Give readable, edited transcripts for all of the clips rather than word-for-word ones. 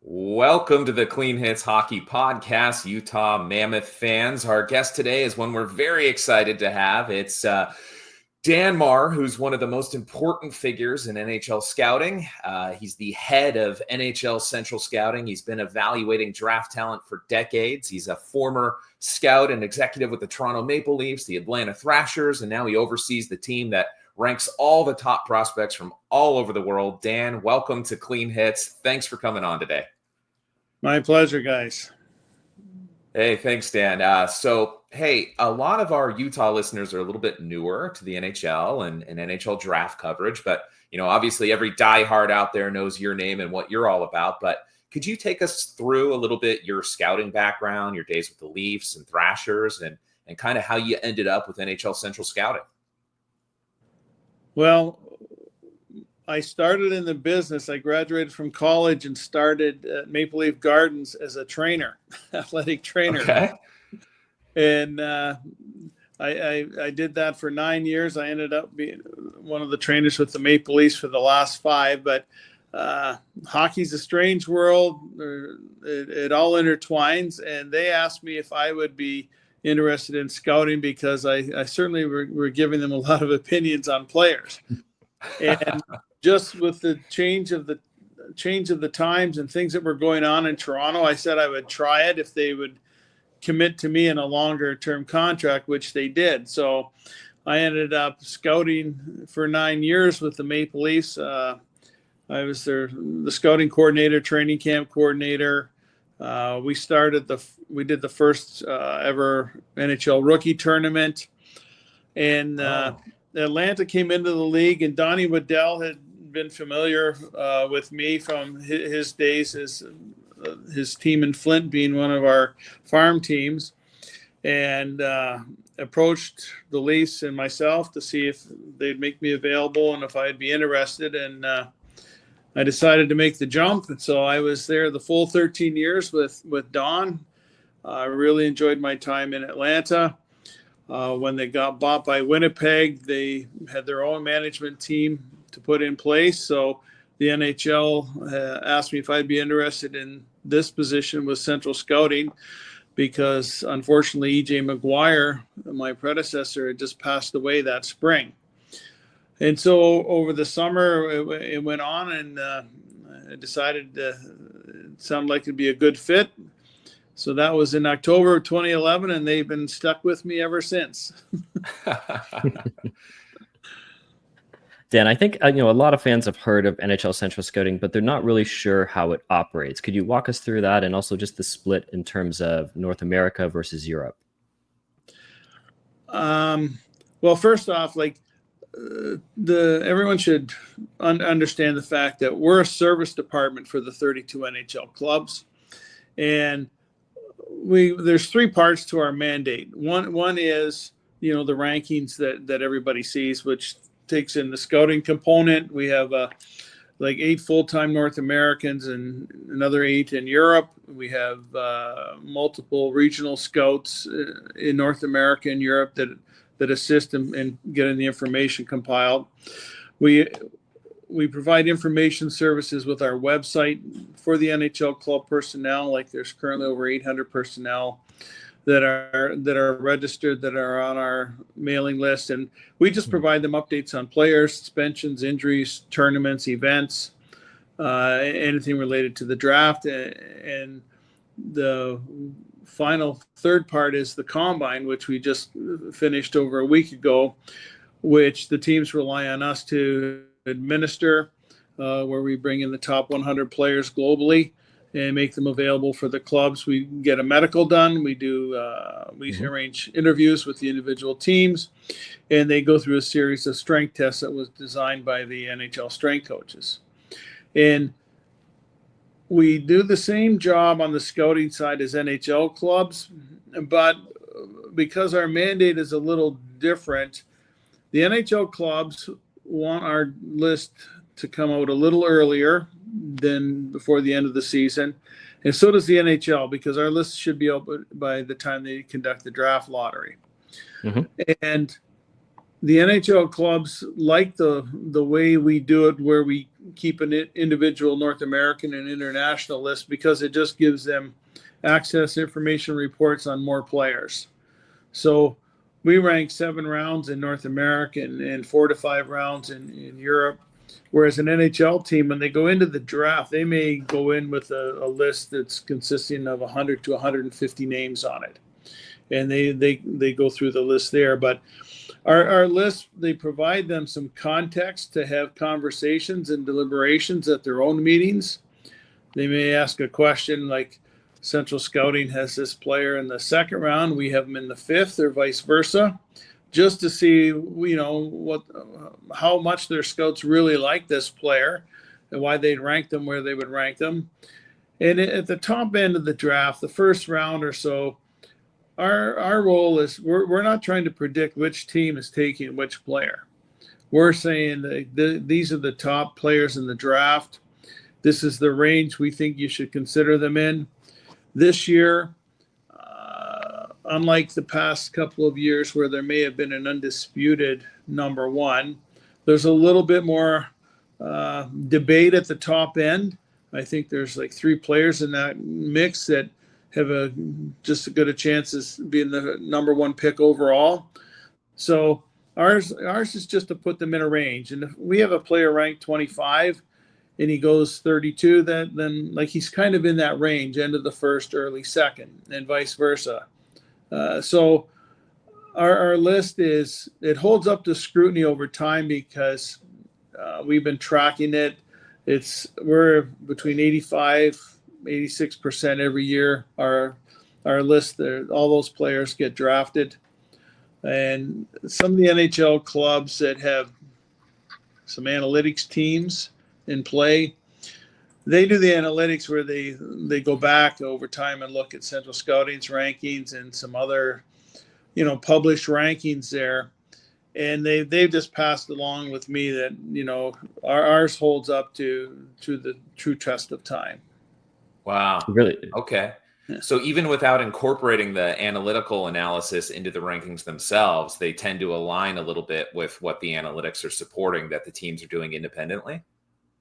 Welcome to the Clean Hits Hockey Podcast, Utah Mammoth fans. Our guest today is one we're very excited to have. It's Dan Marr, who's one of the most important figures in NHL scouting. He's the head of NHL Central Scouting. He's been evaluating draft talent for decades. He's a former scout and executive with the Toronto Maple Leafs, the Atlanta Thrashers, and now he oversees the team that ranks all the top prospects from all over the world. Dan, welcome to Clean Hits. Thanks for coming on today. My pleasure, guys. Hey, thanks, Dan. A lot of our Utah listeners are a little bit newer to the NHL and NHL draft coverage, but, obviously every diehard out there knows your name and what you're all about. But could you take us through a little bit your scouting background, your days with the Leafs and Thrashers, and kind of how you ended up with NHL Central Scouting? Well, I started in the business. I graduated from college and started at Maple Leaf Gardens as a trainer, athletic trainer. Okay. And I did that for 9 years. I ended up being one of the trainers with the Maple Leafs for the last 5. But hockey's a strange world. It all intertwines. And they asked me if I would be interested in scouting because I certainly were giving them a lot of opinions on players. And just with the change of the times and things that were going on in Toronto, I said I would try it if they would commit to me in a longer term contract, which they did. So I ended up scouting for 9 years with the Maple Leafs. I was the scouting coordinator, training camp coordinator. We did the first ever NHL rookie tournament, and Atlanta came into the league, and Donnie Waddell had been familiar with me from his days as his team in Flint being one of our farm teams, and approached the Leafs and myself to see if they'd make me available and if I'd be interested. And I decided to make the jump. And so I was there the full 13 years with Don. I really enjoyed my time in Atlanta. When they got bought by Winnipeg, they had their own management team to put in place. So the NHL asked me if I'd be interested in this position with Central Scouting because, unfortunately, E.J. McGuire, my predecessor, had just passed away that spring. And so over the summer, it went on, and I decided it sounded like it'd be a good fit. So that was in October of 2011, and they've been stuck with me ever since. Dan, I think a lot of fans have heard of NHL Central Scouting, but they're not really sure how it operates. Could you walk us through that, and also just the split in terms of North America versus Europe? Well, first off, everyone should understand the fact that we're a service department for the 32 NHL clubs, and there's 3 parts to our mandate. One is the rankings that everybody sees, which takes in the scouting component. We have 8 full-time North Americans and another 8 in Europe. We have multiple regional scouts in North America and Europe that assist in getting the information compiled. We provide information services with our website for the NHL club personnel. There's currently over 800 personnel that are registered, that are on our mailing list, and we just provide them updates on players, suspensions, injuries, tournaments, events, anything related to the draft. And the final third part is the combine, which we just finished over a week ago, which the teams rely on us to administer, where we bring in the top 100 players globally and make them available for the clubs. We get a medical done. We arrange interviews with the individual teams, and they go through a series of strength tests that was designed by the NHL strength coaches. And we do the same job on the scouting side as NHL clubs, but because our mandate is a little different, the NHL clubs want our list to come out a little earlier than before the end of the season. And so does the NHL, because our list should be out by the time they conduct the draft lottery. Mm-hmm. And the NHL clubs like the way we do it, where we keep an individual North American and international list, because it just gives them access information reports on more players. So we rank 7 rounds in North America and 4 to 5 rounds in Europe. Whereas an NHL team, when they go into the draft, they may go in with a list that's consisting of 100 to 150 names on it. And they go through the list there. But our list, they provide them some context to have conversations and deliberations at their own meetings. They may ask a question like, Central Scouting has this player in the 2nd round, we have them in the 5th, or vice versa, just to see, how much their scouts really like this player and why they'd rank them where they would rank them. And at the top end of the draft, the 1st round or so, our role is we're not trying to predict which team is taking which player. We're saying that these are the top players in the draft. This is the range we think you should consider them in. This year, unlike the past couple of years where there may have been an undisputed number 1, there's a little bit more debate at the top end. I think there's like 3 players in that mix that have just as good a chance as being the number 1 pick overall. So ours is just to put them in a range. And if we have a player ranked 25 and he goes 32, then like he's kind of in that range, end of the 1st, early 2nd, and vice versa. So our list it holds up to scrutiny over time because we've been tracking it. We're between 86% every year. Our list there, all those players get drafted. And some of the NHL clubs that have some analytics teams in play, they do the analytics where they go back over time and look at Central Scouting's rankings and some other, published rankings there. And they've just passed along with me that, ours holds up to the true test of time. Wow. Really? Okay. So even without incorporating the analytical analysis into the rankings themselves, they tend to align a little bit with what the analytics are supporting that the teams are doing independently?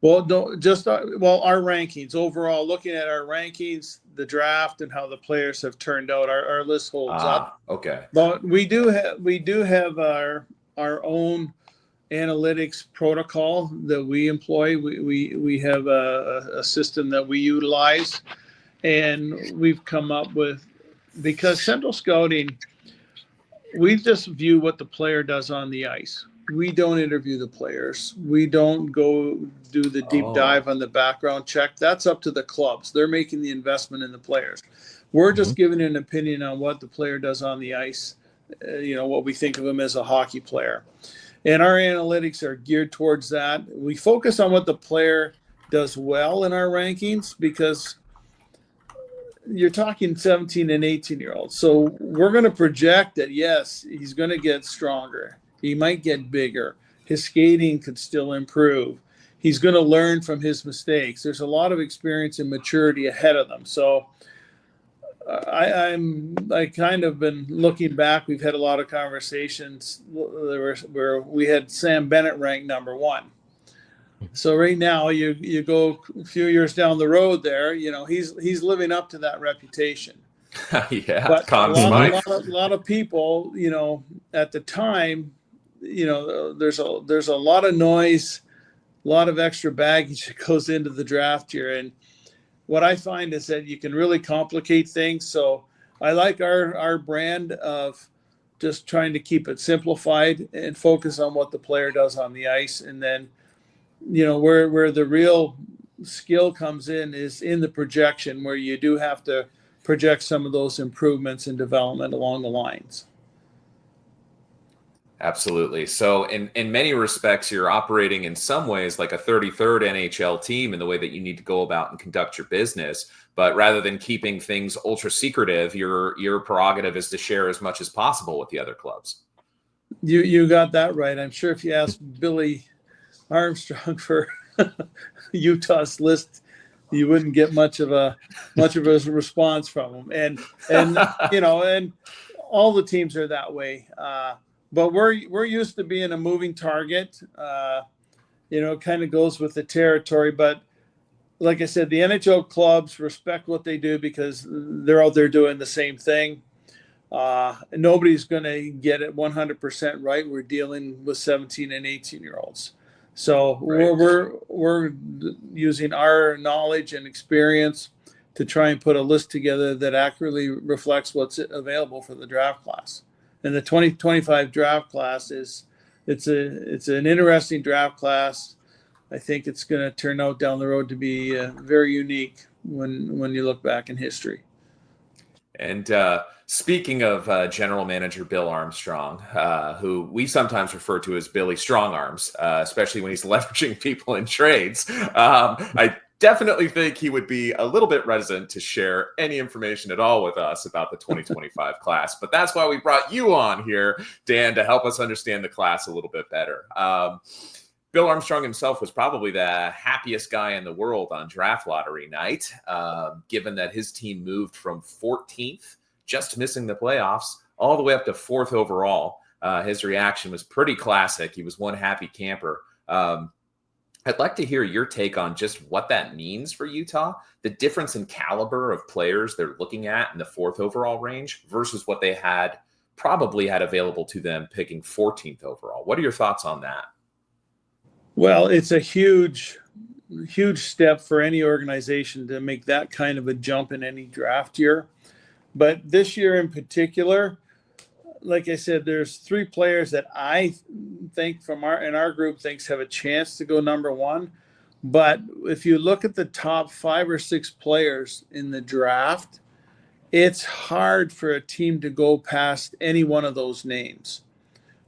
Well, our rankings overall, looking at our rankings, the draft, and how the players have turned out, our list holds up. Okay. But we do have our own analytics protocol that we employ. We have a system that we utilize, and we've come up with, because Central Scouting, we just view what the player does on the ice. We don't interview the players. We don't go do the deep dive on the background check. That's up to the clubs. They're making the investment in the players. We're just giving an opinion on what the player does on the ice, what we think of him as a hockey player. And our analytics are geared towards that. We focus on what the player does well in our rankings, because you're talking 17 and 18-year-olds. So we're going to project that, yes, he's going to get stronger. He might get bigger. His skating could still improve. He's going to learn from his mistakes. There's a lot of experience and maturity ahead of them. So I kind of been looking back. We've had a lot of conversations where we had Sam Bennett ranked number 1. So right now you go a few years down the road there, he's living up to that reputation. Yeah, but a lot of people, at the time, there's a lot of noise, a lot of extra baggage that goes into the draft year. And what I find is that you can really complicate things. So I like our brand of just trying to keep it simplified and focus on what the player does on the ice. And then, where the real skill comes in is in the projection, where you do have to project some of those improvements and development along the lines. Absolutely. So in many respects, you're operating in some ways like a 33rd NHL team in the way that you need to go about and conduct your business. But rather than keeping things ultra secretive, your prerogative is to share as much as possible with the other clubs. You got that right. I'm sure if you ask Billy Armstrong for Utah's list, you wouldn't get much of a response from him. And and all the teams are that way. but we're used to being a moving target. It kind of goes with the territory. But like I said, the NHL clubs respect what they do because they're out there doing the same thing. Nobody's going to get it 100% right. We're dealing with 17 and 18-year-olds. So right. we're using our knowledge and experience to try and put a list together that accurately reflects what's available for the draft class. And the 2025 draft class it's an interesting draft class. I think it's going to turn out down the road to be very unique when you look back in history. And speaking of General Manager Bill Armstrong, who we sometimes refer to as Billy Strongarms, especially when he's leveraging people in trades, I definitely think he would be a little bit reticent to share any information at all with us about the 2025 class. But that's why we brought you on here, Dan, to help us understand the class a little bit better. Bill Armstrong himself was probably the happiest guy in the world on draft lottery night, given that his team moved from 14th, just missing the playoffs, all the way up to 4th overall. His reaction was pretty classic. He was one happy camper. I'd like to hear your take on just what that means for Utah, the difference in caliber of players they're looking at in the 4th overall range versus what they probably had available to them picking 14th overall. What are your thoughts on that? Well, it's a huge step for any organization to make that kind of a jump in any draft year. But this year in particular, like I said, there's 3 players that I think in our group thinks have a chance to go number 1. But if you look at the top 5 or 6 players in the draft, it's hard for a team to go past any one of those names.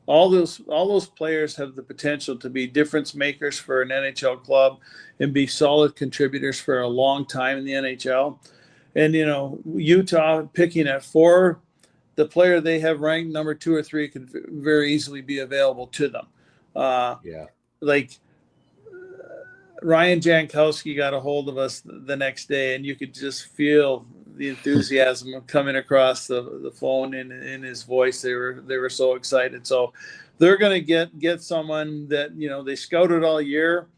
All those players have the potential to be difference makers for an NHL club and be solid contributors for a long time in the NHL. And, Utah picking at 4, the player they have ranked number 2 or 3 could very easily be available to them. Like Ryan Jankowski got a hold of us the next day, and you could just feel the enthusiasm coming across the phone in his voice. They were so excited. So they're going to get someone that, they scouted all year.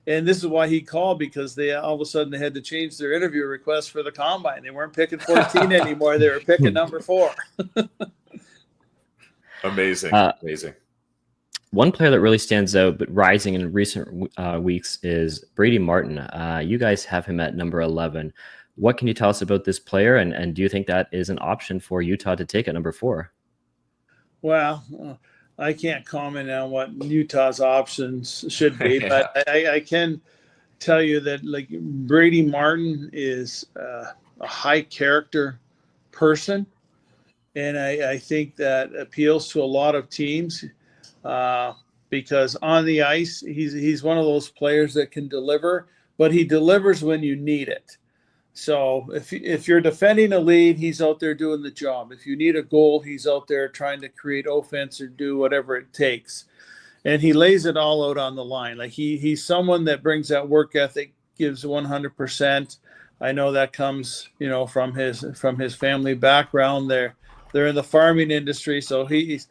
And this is why he called, because they all of a sudden they had to change their interview request for the combine. They weren't picking 14 anymore. They were picking number 4. Amazing. Amazing. One player that really stands out, but rising in recent weeks, is Brady Martin. You guys have him at number 11. What can you tell us about this player, and do you think that is an option for Utah to take at number 4? Well, I can't comment on what Utah's options should be, but I can tell you that Brady Martin is a high character person, and I think that appeals to a lot of teams because on the ice he's one of those players that can deliver, but he delivers when you need it. So if you're defending a lead, he's out there doing the job. If you need a goal, he's out there trying to create offense or do whatever it takes. And he lays it all out on the line. Like he's someone that brings that work ethic, gives 100%. I know that comes, from his family background. They're in the farming industry, so he's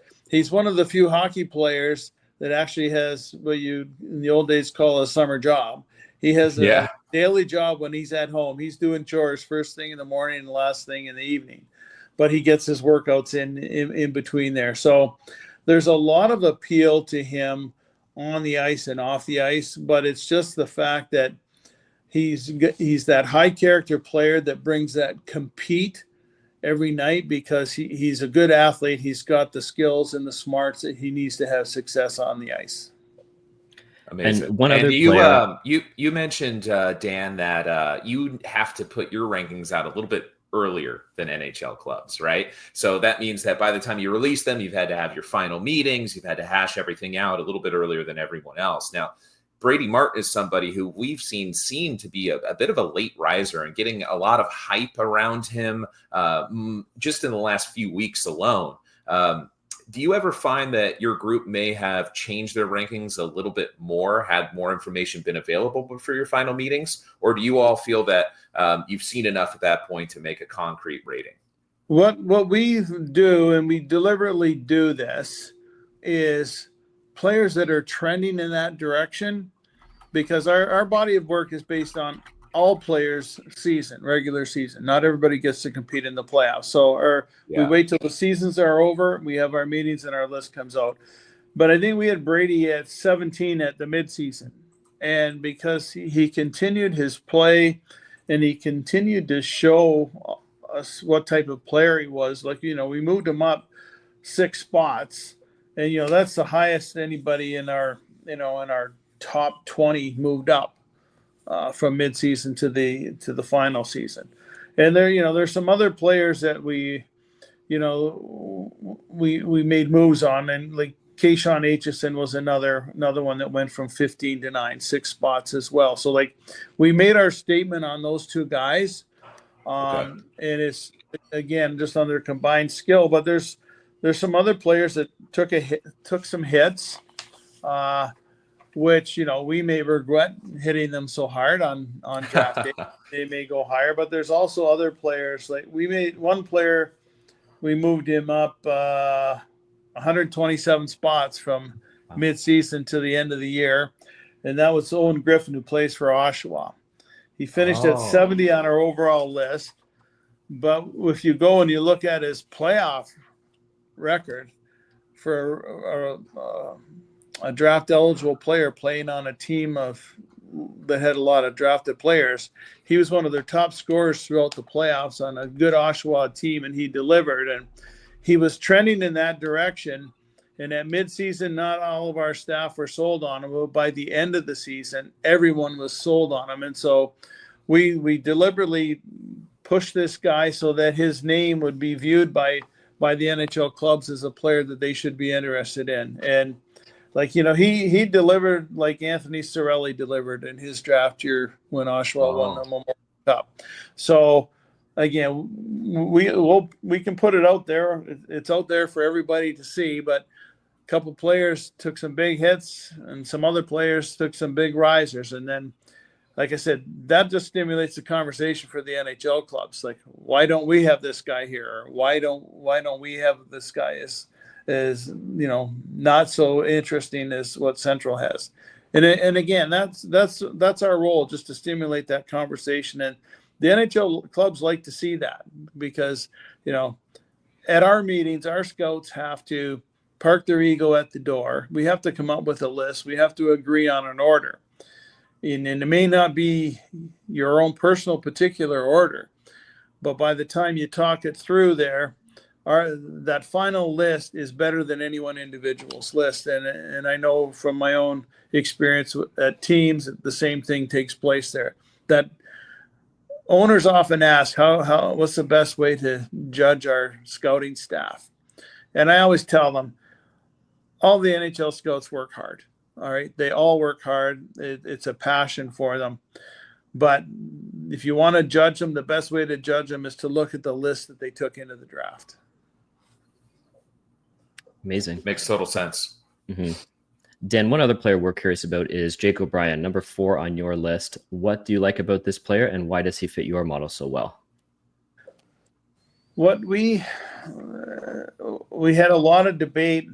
one of the few hockey players that actually has what you in the old days call a summer job. He has a daily job when he's at home. He's doing chores first thing in the morning and last thing in the evening, but he gets his workouts in between there. So there's a lot of appeal to him on the ice and off the ice, but it's just the fact that he's that high character player that brings that compete every night because he's a good athlete. He's got the skills and the smarts that he needs to have success on the ice. Amazing. And one other player, you mentioned, Dan, that you have to put your rankings out a little bit earlier than NHL clubs, right? So that means that by the time you release them, you've had to have your final meetings, you've had to hash everything out a little bit earlier than everyone else. Now, Brady Martin is somebody who we've seen seem to be a bit of a late riser and getting a lot of hype around him just in the last few weeks alone. Do you ever find that your group may have changed their rankings a little bit more, had more information been available for your final meetings? Or do you all feel that you've seen enough at that point to make a concrete rating? What we do, and we deliberately do this, is players that are trending in that direction, because our body of work is based on all players' season, regular season. Not everybody gets to compete in the playoffs. So we wait till the seasons are over. We have our meetings and our list comes out. But I think we had Brady at 17 at the midseason. And because he continued his play and he continued to show us what type of player he was, like, we moved him up 6 spots. And, that's the highest anybody in our top 20 moved up from midseason to the final season. And there's some other players that we made moves on, and like Kayshawn Aitchison was another one that went from 15 to 9, 6 spots as well. So like we made our statement on those 2 guys. And it's again just on their combined skill, but there's some other players that took some hits, which we may regret hitting them so hard on draft day. They may go higher, but there's also other players. Like we made one player, we moved him up 127 spots from mid-season to the end of the year, and that was Owen Griffin, who plays for Oshawa. He finished at 70 on our overall list, but if you go and you look at his playoff record for a draft-eligible player playing on a team that had a lot of drafted players, he was one of their top scorers throughout the playoffs on a good Oshawa team, and he delivered. And he was trending in that direction. And at midseason, not all of our staff were sold on him, but by the end of the season, everyone was sold on him. And so we deliberately pushed this guy so that his name would be viewed by the NHL clubs as a player that they should be interested in. And like, he delivered like Anthony Cirelli delivered in his draft year when Oshawa won the Memorial Cup. So again, we can put it out there. It's out there for everybody to see, but a couple players took some big hits and some other players took some big risers. And then, like I said, that just stimulates the conversation for the NHL clubs. Like, why don't we have this guy here? Or why don't we have this guy is not so interesting as what Central has? And again, that's our role, just to stimulate that conversation. And the NHL clubs like to see that, because at our meetings, our scouts have to park their ego at the door. We have to come up with a list. We have to agree on an order. And it may not be your own personal particular order, but by the time you talk it through there, that final list is better than any one individual's list. And I know from my own experience at teams, the same thing takes place there. That owners often ask, what's the best way to judge our scouting staff? And I always tell them, all the NHL scouts work hard. All right. They all work hard. It's a passion for them. But if you want to judge them, the best way to judge them is to look at the list that they took into the draft. Amazing. Makes total sense. Mm-hmm. Dan, one other player we're curious about is Jake O'Brien, number 4 on your list. What do you like about this player, and why does he fit your model so well? What we had a lot of debate,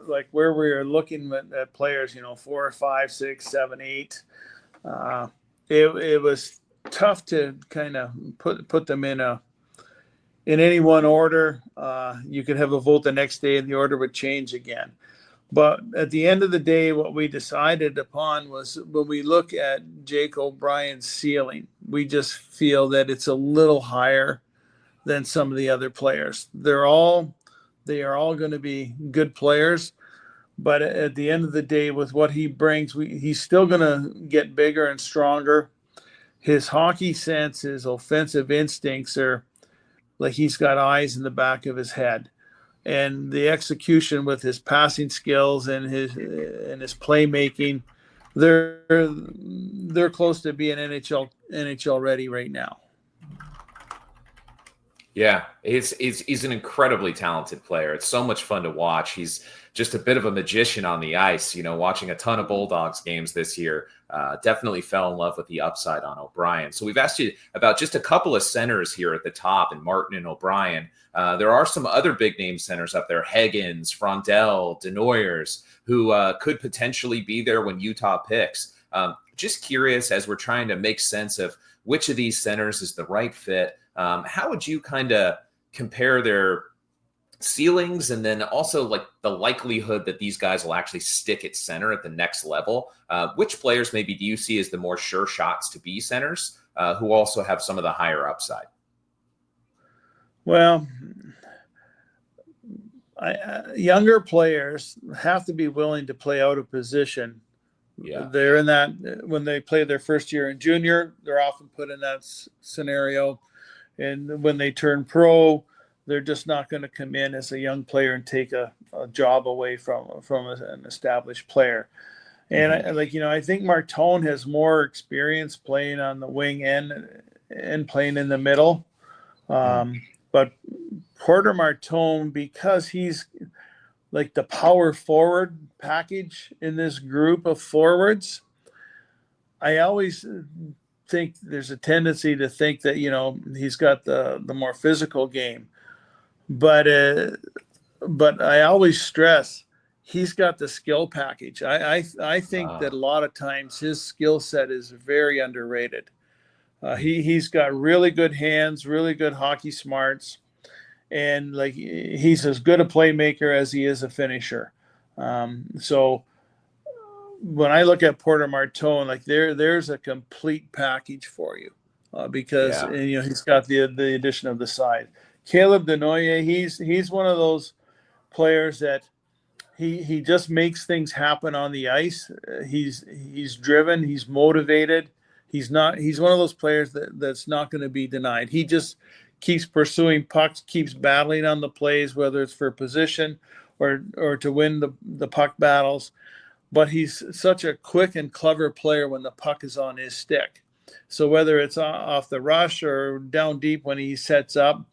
like where we were looking at players, 4, 5, 6, 7, 8. It was tough to kind of put them in any one order. You could have a vote the next day and the order would change again. But at the end of the day, what we decided upon was, when we look at Jake O'Brien's ceiling, we just feel that it's a little higher than some of the other players. They are all going to be good players, but at the end of the day, with what he brings, he's still going to get bigger and stronger. His hockey sense, his offensive instincts are like he's got eyes in the back of his head. And the execution with his passing skills and his playmaking, they're close to being NHL ready right now. Yeah, he's an incredibly talented player. It's so much fun to watch. He's just a bit of a magician on the ice. Watching a ton of Bulldogs games this year, definitely fell in love with the upside on O'Brien. So we've asked you about just a couple of centers here at the top, and Martin and O'Brien. There are some other big name centers up there: Higgins, Frondell, Denoyers, who could potentially be there when Utah picks. Just curious, as we're trying to make sense of which of these centers is the right fit. How would you kind of compare their ceilings, and then also like the likelihood that these guys will actually stick at center at the next level? Which players maybe do you see as the more sure shots to be centers, who also have some of the higher upside? Well, younger players have to be willing to play out of position. Yeah. They're in that when they play their first year in junior, they're often put in that scenario. And when they turn pro, they're just not going to come in as a young player and take a job away from an established player. And I think Martone has more experience playing on the wing end and playing in the middle. But Porter Martone, because he's like the power forward package in this group of forwards, I always think there's a tendency to think that he's got the more physical game, but I always stress he's got the skill package. I think that a lot of times his skill set is very underrated. He's got really good hands, really good hockey smarts, and like he's as good a playmaker as he is a finisher. So when I look at Porter Martone, like there's a complete package for you, because he's got the addition of the size. Caleb Denoyer, he's one of those players that he just makes things happen on the ice. He's driven, he's motivated. He's one of those players that's not going to be denied. He just keeps pursuing pucks, keeps battling on the plays, whether it's for position or to win the puck battles. But he's such a quick and clever player when the puck is on his stick. So whether it's off the rush or down deep when he sets up,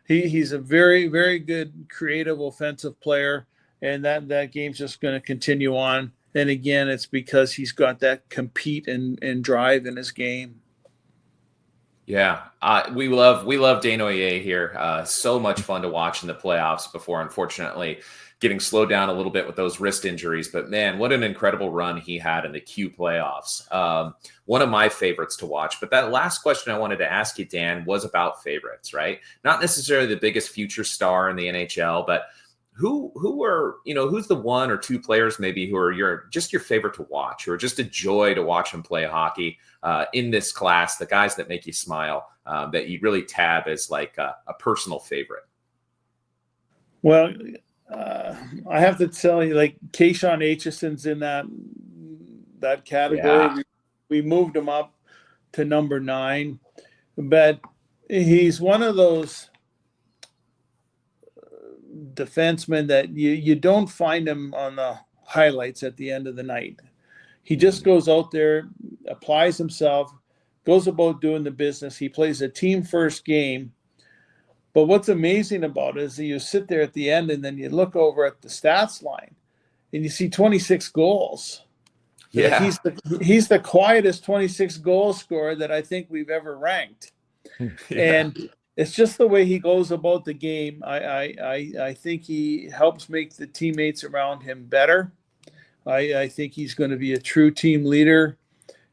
he's a very, very good creative offensive player, and that game's just going to continue on. And again, it's because he's got that compete and drive in his game. Yeah, we love Denoyer here. So much fun to watch in the playoffs before, unfortunately, getting slowed down a little bit with those wrist injuries. But man, what an incredible run he had in the Q playoffs. One of my favorites to watch. But that last question I wanted to ask you, Dan, was about favorites, right? Not necessarily the biggest future star in the NHL, but who are, who's the one or two players maybe who are your favorite to watch, or just a joy to watch them play hockey in this class, the guys that make you smile, that you really tab as like a personal favorite? Well, I have to tell you, like Keyshawn Aitchison's in that category. Yeah. We moved him up to number 9, but he's one of those defensemen that you don't find him on the highlights at the end of the night. He just goes out there, applies himself, goes about doing the business. He plays a team first game. But what's amazing about it is that you sit there at the end and then you look over at the stats line and you see 26 goals. Yeah. He's the quietest 26 goal scorer that I think we've ever ranked. Yeah. And it's just the way he goes about the game. I think he helps make the teammates around him better. I think he's going to be a true team leader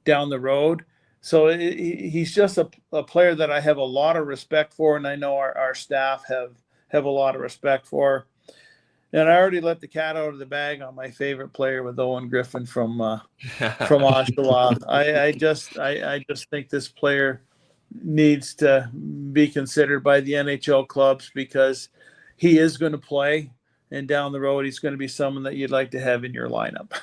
down the road. So he's just a player that I have a lot of respect for, and I know our staff have a lot of respect for. And I already let the cat out of the bag on my favorite player with Owen Griffin from Oshawa. I just think this player needs to be considered by the NHL clubs because he is going to play, and down the road he's going to be someone that you'd like to have in your lineup.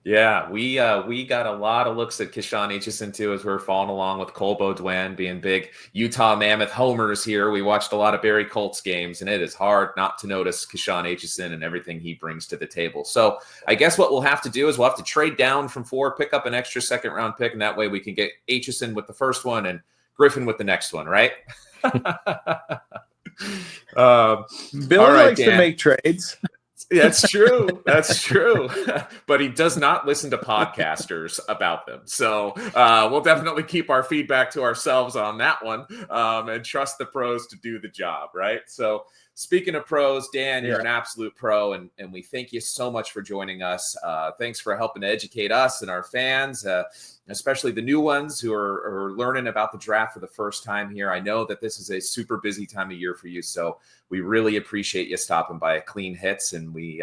Yeah, we got a lot of looks at Keyshawn Aitchison too as we're following along with Cole Beaudoin being big Utah Mammoth homers here. We watched a lot of Barrie Colts games, and it is hard not to notice Keyshawn Aitchison and everything he brings to the table. So I guess what we'll have to do is we'll have to trade down from 4, pick up an extra second round pick, and that way we can get Aitchison with the first one and Griffin with the next one, right? Billy likes to make trades. That's true. That's true. But he does not listen to podcasters about them. So we'll definitely keep our feedback to ourselves on that one, and trust the pros to do the job, right? So speaking of pros, Dan, you're an absolute pro, and we thank you so much for joining us. Thanks for helping to educate us and our fans, especially the new ones who are learning about the draft for the first time here. I know that this is a super busy time of year for you, so we really appreciate you stopping by at Clean Hits, and we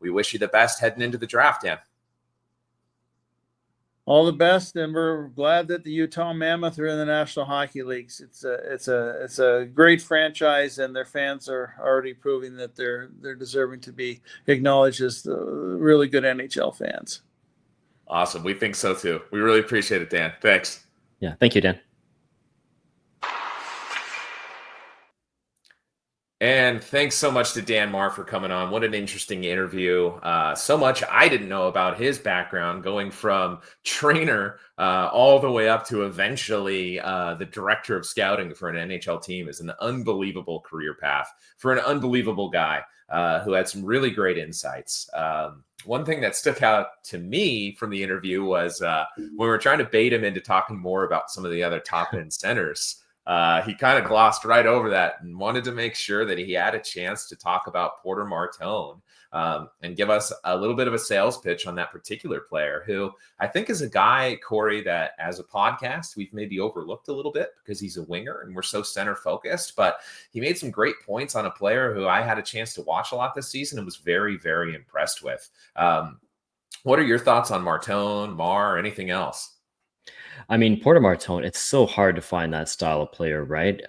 wish you the best heading into the draft, Dan. All the best, and we're glad that the Utah Mammoth are in the National Hockey Leagues. It's a great franchise, and their fans are already proving that they're deserving to be acknowledged as really good NHL fans. Awesome. We think so too. We really appreciate it, Dan. Thanks. Yeah. Thank you, Dan. And thanks so much to Dan Marr for coming on. What an interesting interview. So much I didn't know about his background, going from trainer all the way up to eventually the director of scouting for an NHL team is an unbelievable career path for an unbelievable guy who had some really great insights. One thing that stuck out to me from the interview was when we were trying to bait him into talking more about some of the other top end centers. He kind of glossed right over that and wanted to make sure that he had a chance to talk about Porter Martone and give us a little bit of a sales pitch on that particular player, who I think is a guy, Corey, that as a podcast, we've maybe overlooked a little bit because he's a winger and we're so center focused, but he made some great points on a player who I had a chance to watch a lot this season and was very, very impressed with. What are your thoughts on Martone, Marr, anything else? I mean, Porter Martone, it's so hard to find that style of player, right?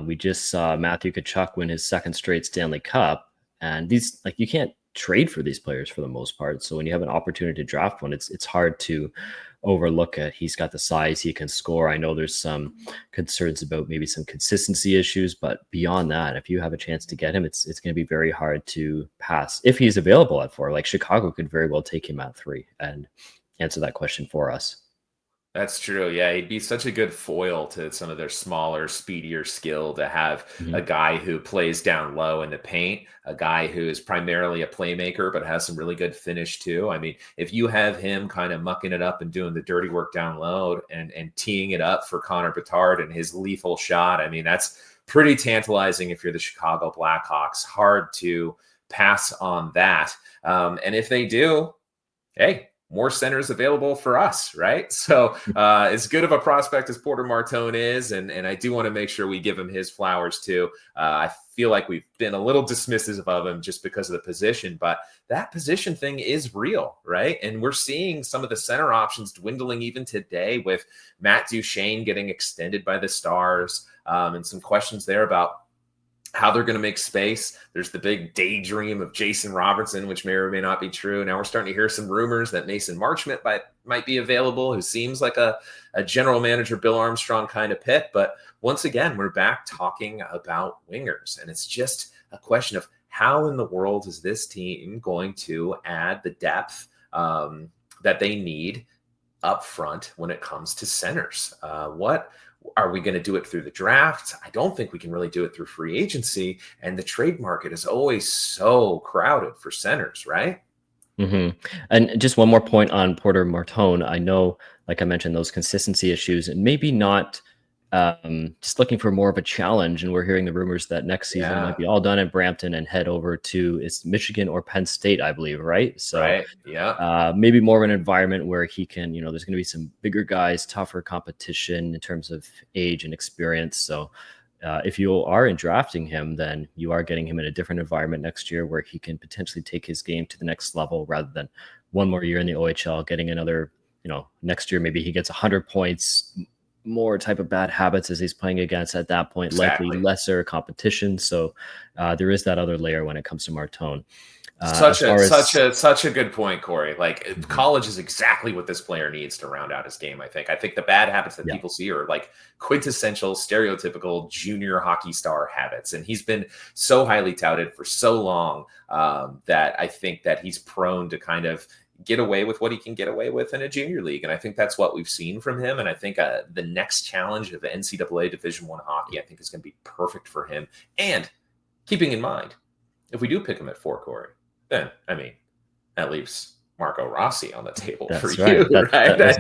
We just saw Matthew Tkachuk win his second straight Stanley Cup, and these, like, you can't trade for these players for the most part. So when you have an opportunity to draft one, it's hard to overlook it. He's got the size, he can score. I know there's some concerns about maybe some consistency issues, but beyond that, if you have a chance to get him, it's going to be very hard to pass if he's available at 4. Like, Chicago could very well take him at 3 and answer that question for us. That's true. Yeah, he'd be such a good foil to some of their smaller, speedier skill to have a guy who plays down low in the paint, a guy who is primarily a playmaker but has some really good finish too. I mean, if you have him kind of mucking it up and doing the dirty work down low and teeing it up for Connor Bedard and his lethal shot, I mean, that's pretty tantalizing if you're the Chicago Blackhawks. Hard to pass on that. And if they do, hey, more centers available for us, right? So as good of a prospect as Porter Martone is, and I do want to make sure we give him his flowers too. I feel like we've been a little dismissive of him just because of the position, but that position thing is real, right? And we're seeing some of the center options dwindling even today with Matt Duchene getting extended by the Stars, and some questions there about how they're going to make space. There's the big daydream of Jason Robertson, which may or may not be true. Now we're starting to hear some rumors that Mason Marchment might be available, who seems like a general manager, Bill Armstrong kind of pick. But once again, we're back talking about wingers. And it's just a question of how in the world is this team going to add the depth that they need up front when it comes to centers? What are we going to do it through the draft? I don't think we can really do it through free agency. And the trade market is always so crowded for centers, right? And just one more point on Porter Martone. I know, like I mentioned, those consistency issues, and maybe not just looking for more of a challenge. And we're hearing the rumors that next season might be all done in Brampton and head over to Michigan or Penn State, I believe, right? So maybe more of an environment where he can, there's going to be some bigger guys, tougher competition in terms of age and experience. So if you are in drafting him, then you are getting him in a different environment next year where he can potentially take his game to the next level rather than one more year in the OHL, getting another, next year, maybe he gets 100 points, more type of bad habits as he's playing against at that point, likely lesser competition. So there is that other layer when it comes to Martone. Such a good point, Corey. Like, college is exactly what this player needs to round out his game. I think the bad habits that people see are like quintessential, stereotypical junior hockey star habits. And he's been so highly touted for so long that I think that he's prone to kind of get away with what he can get away with in a junior league. And I think that's what we've seen from him. And I think the next challenge of NCAA Division I hockey, I think is going to be perfect for him. And keeping in mind, if we do pick him at 4, Corey, then, I mean, that leaves Marco Rossi on the table for you. That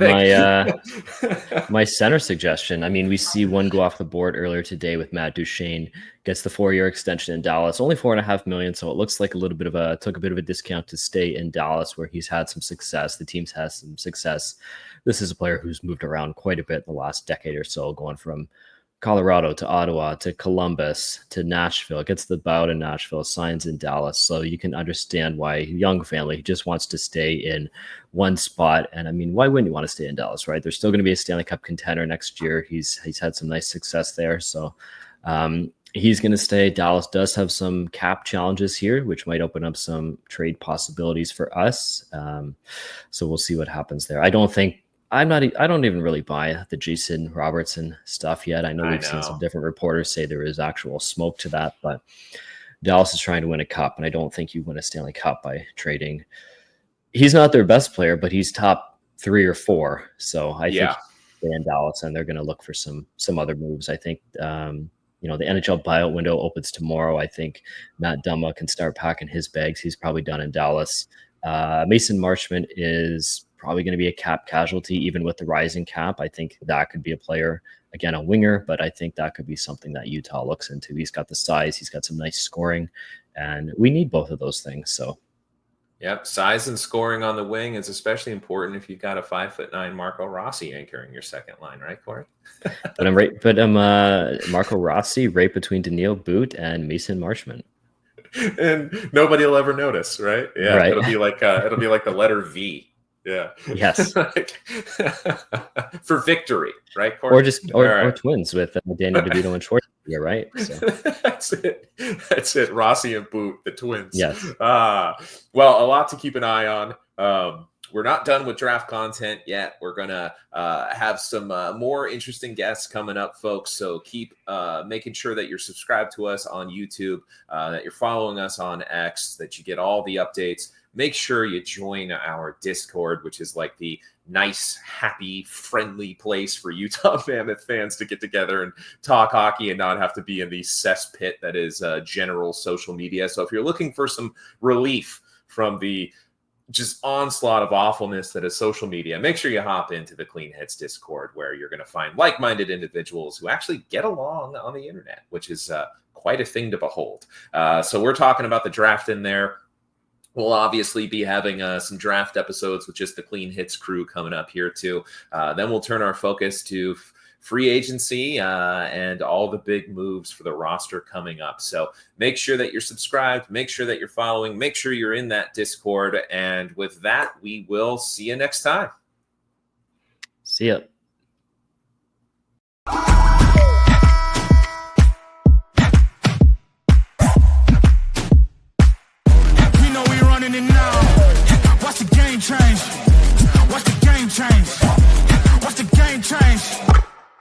was my center suggestion. I mean, we see one go off the board earlier today with Matt Duchene, gets the 4-year extension in Dallas, only $4.5 million. So it looks like took a bit of a discount to stay in Dallas, where he's had some success. The team's had some success. This is a player who's moved around quite a bit in the last decade or so, going from Colorado to Ottawa to Columbus to Nashville, gets the bout in Nashville, signs in Dallas. So you can understand why young family, he just wants to stay in one spot. And I mean, why wouldn't you want to stay in Dallas, right? There's still going to be a Stanley Cup contender next year. He's had some nice success there. So he's going to stay. Dallas does have some cap challenges here, which might open up some trade possibilities for us. So we'll see what happens there. I don't even really buy the Jason Robertson stuff yet. I know we've seen some different reporters say there is actual smoke to that, but Dallas is trying to win a cup, and I don't think you win a Stanley Cup by trading. He's not their best player, but he's top 3 or 4. So I think they're in Dallas, and they're going to look for some other moves. I think the NHL buyout window opens tomorrow. I think Matt Dumba can start packing his bags. He's probably done in Dallas. Mason Marchment is probably going to be a cap casualty, even with the rising cap. I think that could be a player, again, a winger, but I think that could be something that Utah looks into. He's got the size, he's got some nice scoring, and we need both of those things. So, yep, size and scoring on the wing is especially important if you've got a 5'9" Marco Rossi anchoring your second line, right, Corey? but I'm Marco Rossi right between Daniil Boot and Mason Marchment. And nobody will ever notice, right? Yeah, right. It'll be like the letter V. Yeah. Yes. For victory, right, Corey? Or twins with Daniel DeVito and Schwartz. You're right. So. That's it. Rossi and Boot, the twins. Yes. Well, a lot to keep an eye on. We're not done with draft content yet. We're going to have some more interesting guests coming up, folks. So keep making sure that you're subscribed to us on YouTube, that you're following us on X, that you get all the updates. Make sure you join our Discord, which is like the nice, happy, friendly place for Utah Mammoth fans to get together and talk hockey and not have to be in the cesspit that is general social media. So if you're looking for some relief from the just onslaught of awfulness that is social media, make sure you hop into the Clean Hits Discord, where you're going to find like-minded individuals who actually get along on the internet, which is quite a thing to behold. So we're talking about the draft in there. We'll obviously be having some draft episodes with just the Clean Hits crew coming up here too. Then we'll turn our focus to free agency and all the big moves for the roster coming up. So make sure that you're subscribed, make sure that you're following, make sure you're in that Discord. And with that, we will see you next time. See ya. We know we running it now. Watch the game change.